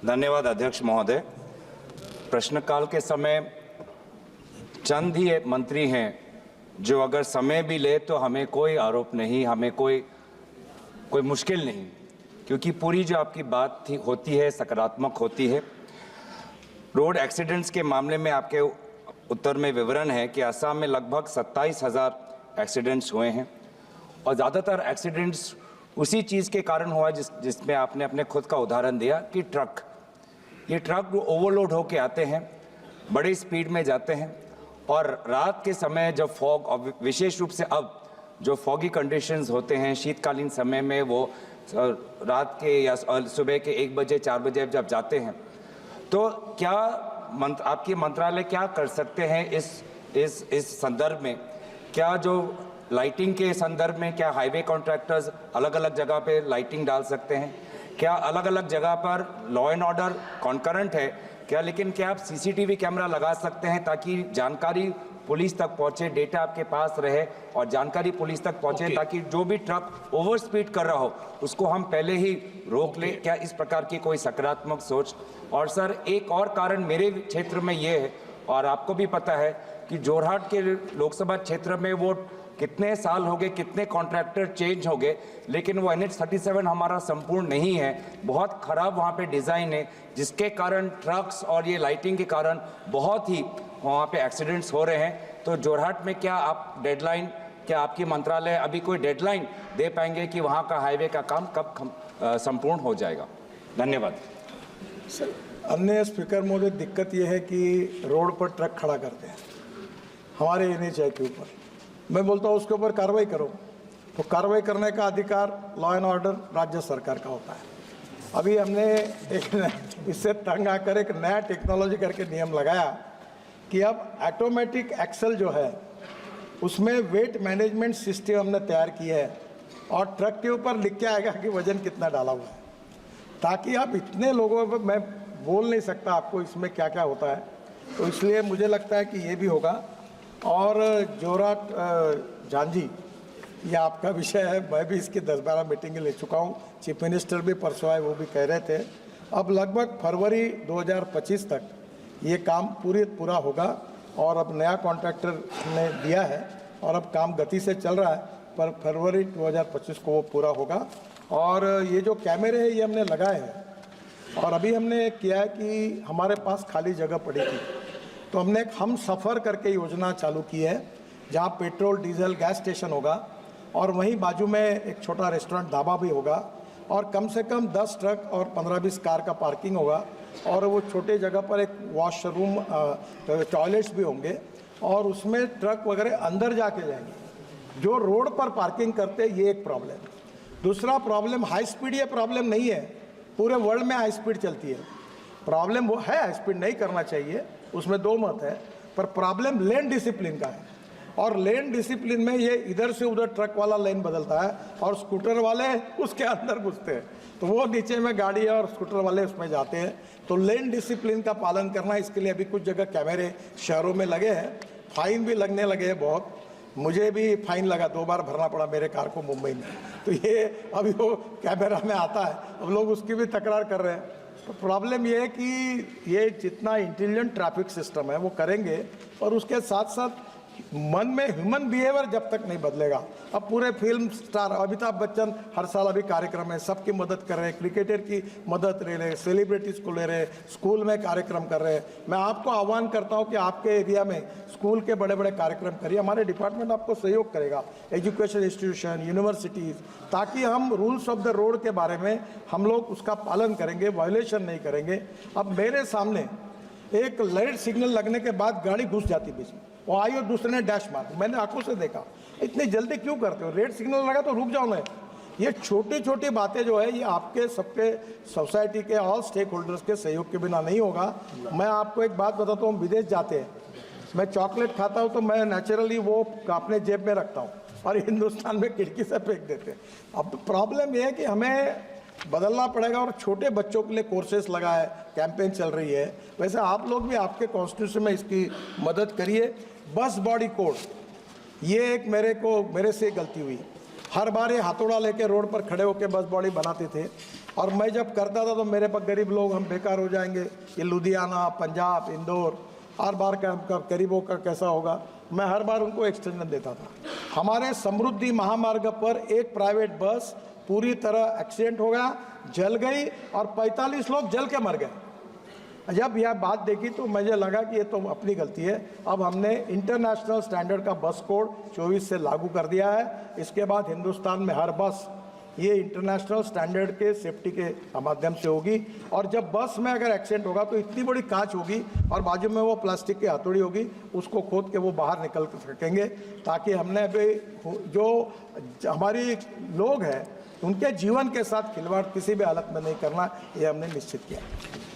धन्यवाद अध्यक्ष महोदय। प्रश्नकाल के समय चंद ही मंत्री हैं जो अगर समय भी ले तो हमें कोई आरोप नहीं, हमें कोई मुश्किल नहीं, क्योंकि पूरी जो आपकी बात होती है सकारात्मक होती है। रोड एक्सीडेंट्स के मामले में आपके उत्तर में विवरण है कि असम में लगभग 27,000 एक्सीडेंट्स हुए हैं और ज़्यादातर एक्सीडेंट्स उसी चीज़ के कारण हुआ जिसमें आपने अपने खुद का उदाहरण दिया कि ये ट्रक ओवरलोड होके आते हैं, बड़ी स्पीड में जाते हैं और रात के समय जब फॉग, और विशेष रूप से अब जो फॉगी कंडीशंस होते हैं शीतकालीन समय में, वो रात के या सुबह के 1 बजे 4 बजे जब जाते हैं, तो क्या आपकी मंत्रालय क्या कर सकते हैं इस संदर्भ में? क्या जो लाइटिंग के संदर्भ में क्या हाईवे कॉन्ट्रैक्टर्स अलग अलग जगह पे लाइटिंग डाल सकते हैं? क्या अलग अलग जगह पर लॉ एंड ऑर्डर कॉन्करेंट है क्या, लेकिन क्या आप सीसीटीवी कैमरा लगा सकते हैं ताकि जानकारी पुलिस तक पहुंचे, डेटा आपके पास रहे और जानकारी पुलिस तक पहुंचे ताकि जो भी ट्रक ओवर स्पीड कर रहा हो उसको हम पहले ही रोक लें? क्या इस प्रकार की कोई सकारात्मक सोच? और सर, एक और कारण मेरे क्षेत्र में ये है और आपको भी पता है कि जोरहाट के लोकसभा क्षेत्र में वो कितने साल हो गए, कितने कॉन्ट्रैक्टर चेंज हो गए, लेकिन वो NH37 हमारा संपूर्ण नहीं है, बहुत खराब वहाँ पे डिज़ाइन है, जिसके कारण ट्रक्स और ये लाइटिंग के कारण बहुत ही वहाँ पे एक्सीडेंट्स हो रहे हैं। तो जोरहाट में क्या आप डेडलाइन, क्या आपकी मंत्रालय अभी कोई डेडलाइन दे पाएंगे कि वहाँ का हाईवे का काम कब संपूर्ण हो जाएगा? धन्यवाद सर। अन्य स्पीकर महोदय, दिक्कत ये है कि रोड पर ट्रक खड़ा करते हैं हमारे NH के ऊपर। मैं बोलता हूँ उसके ऊपर कार्रवाई करो, तो कार्रवाई करने का अधिकार लॉ एंड ऑर्डर राज्य सरकार का होता है। अभी हमने इससे तंग आकर एक नया टेक्नोलॉजी करके नियम लगाया कि अब ऑटोमेटिक एक्सल जो है उसमें वेट मैनेजमेंट सिस्टम हमने तैयार किया है और ट्रक के ऊपर लिख के आएगा कि वजन कितना डाला हुआ है, ताकि आप इतने लोगों पर, मैं बोल नहीं सकता आपको इसमें क्या क्या होता है, तो इसलिए मुझे लगता है कि ये भी होगा। और जोरहाट झांझी, ये आपका विषय है, मैं भी इसकी 10-12 मीटिंगें ले चुका हूँ, चीफ मिनिस्टर भी परसों आए, वो भी कह रहे थे। अब लगभग फरवरी 2025 तक ये काम पूरा होगा और अब नया कॉन्ट्रैक्टर ने दिया है और अब काम गति से चल रहा है, पर फरवरी 2025 को वो पूरा होगा। और ये जो कैमरे हैं ये हमने लगाए हैं और अभी हमने किया है कि हमारे पास खाली जगह पड़ी थी, तो हमने एक हम सफ़र करके योजना चालू की है, जहाँ पेट्रोल डीजल गैस स्टेशन होगा और वहीं बाजू में एक छोटा रेस्टोरेंट ढाबा भी होगा और कम से कम 10 ट्रक और 15-20 कार का पार्किंग होगा और वो छोटे जगह पर एक वॉशरूम, टॉयलेट्स भी होंगे और उसमें ट्रक वगैरह अंदर जाके जाएंगे। जो रोड पर पार्किंग करते ये एक प्रॉब्लम। दूसरा प्रॉब्लम हाई स्पीड, ये प्रॉब्लम नहीं है, पूरे वर्ल्ड में हाई स्पीड चलती है। प्रॉब्लम वो है हाई स्पीड नहीं करना चाहिए, उसमें दो मत है, पर प्रॉब्लम लेन डिसिप्लिन का है और लेन डिसिप्लिन में ये इधर से उधर ट्रक वाला लेन बदलता है और स्कूटर वाले उसके अंदर घुसते हैं, तो वो नीचे में गाड़ी है और स्कूटर वाले उसमें जाते हैं। तो लेन डिसिप्लिन का पालन करना, इसके लिए अभी कुछ जगह कैमरे शहरों में लगे हैं, फाइन भी लगने लगे हैं बहुत। मुझे भी फाइन लगा, 2 बार भरना पड़ा मेरे कार को मुंबई में, तो ये अभी वो कैमरा में आता है, अब लोग उसकी भी तकरार कर रहे हैं। तो प्रॉब्लम ये है कि ये जितना इंटेलिजेंट ट्रैफिक सिस्टम है वो करेंगे और उसके साथ साथ मन में ह्यूमन बिहेवियर जब तक नहीं बदलेगा। अब पूरे फिल्म स्टार अमिताभ बच्चन हर साल अभी कार्यक्रम है, सबकी मदद कर रहे हैं, क्रिकेटर की मदद ले रहे, सेलिब्रिटीज़ को ले रहे, स्कूल में कार्यक्रम कर रहे हैं। मैं आपको आह्वान करता हूं कि आपके एरिया में स्कूल के बड़े बड़े कार्यक्रम करिए, हमारे डिपार्टमेंट आपको सहयोग करेगा, एजुकेशन इंस्टीट्यूशन, यूनिवर्सिटीज़, ताकि हम रूल्स ऑफ द रोड के बारे में हम लोग उसका पालन करेंगे, वायलेशन नहीं करेंगे। अब मेरे सामने एक रेड सिग्नल लगने के बाद गाड़ी घुस जाती बीच में, वो आई और दूसरे ने डैश मार दी, मैंने आंखों से देखा। इतनी जल्दी क्यों करते हो? रेड सिग्नल लगा तो रुक जाओ ना। ये छोटी छोटी बातें जो है ये आपके सबके सोसाइटी के ऑल स्टेक होल्डर्स के सहयोग के बिना नहीं होगा। मैं आपको एक बात बताता हूँ, विदेश जाते हैं, मैं चॉकलेट खाता हूँ तो मैं नेचुरली वो अपने जेब में रखता हूँ और हिंदुस्तान में खिड़की से फेंक देते हैं। अब प्रॉब्लम ये है कि हमें बदलना पड़ेगा और छोटे बच्चों के लिए कोर्सेस लगा है, कैंपेन चल रही है। वैसे आप लोग भी आपके कॉन्स्टिट्यूशन में इसकी मदद करिए। बस बॉडी कोड, ये एक मेरे से गलती हुई, हर बार ये हथौड़ा लेके रोड पर खड़े होकर बस बॉडी बनाते थे। और मैं जब करता था तो मेरे पर गरीब लोग हम बेकार हो जाएंगे, ये लुधियाना, पंजाब, इंदौर, हर बार का गरीबों का कैसा होगा, मैं हर बार उनको एक्सटेंशन देता था। हमारे समृद्धि महामार्ग पर एक प्राइवेट बस पूरी तरह एक्सीडेंट हो गया, जल गई और 45 लोग जल के मर गए। जब यह बात देखी तो मुझे लगा कि ये तो अपनी गलती है। अब हमने इंटरनेशनल स्टैंडर्ड का बस कोड 24 से लागू कर दिया है। इसके बाद हिंदुस्तान में हर बस ये इंटरनेशनल स्टैंडर्ड के सेफ्टी के माध्यम से होगी। और जब बस में अगर एक्सीडेंट होगा तो इतनी बड़ी कांच होगी और बाजू में वो प्लास्टिक की हथौड़ी होगी, उसको खोद के वो बाहर निकल सकेंगे, ताकि हमने अभी जो हमारी लोग हैं उनके जीवन के साथ खिलवाड़ किसी भी हालत में नहीं करना, ये हमने निश्चित किया।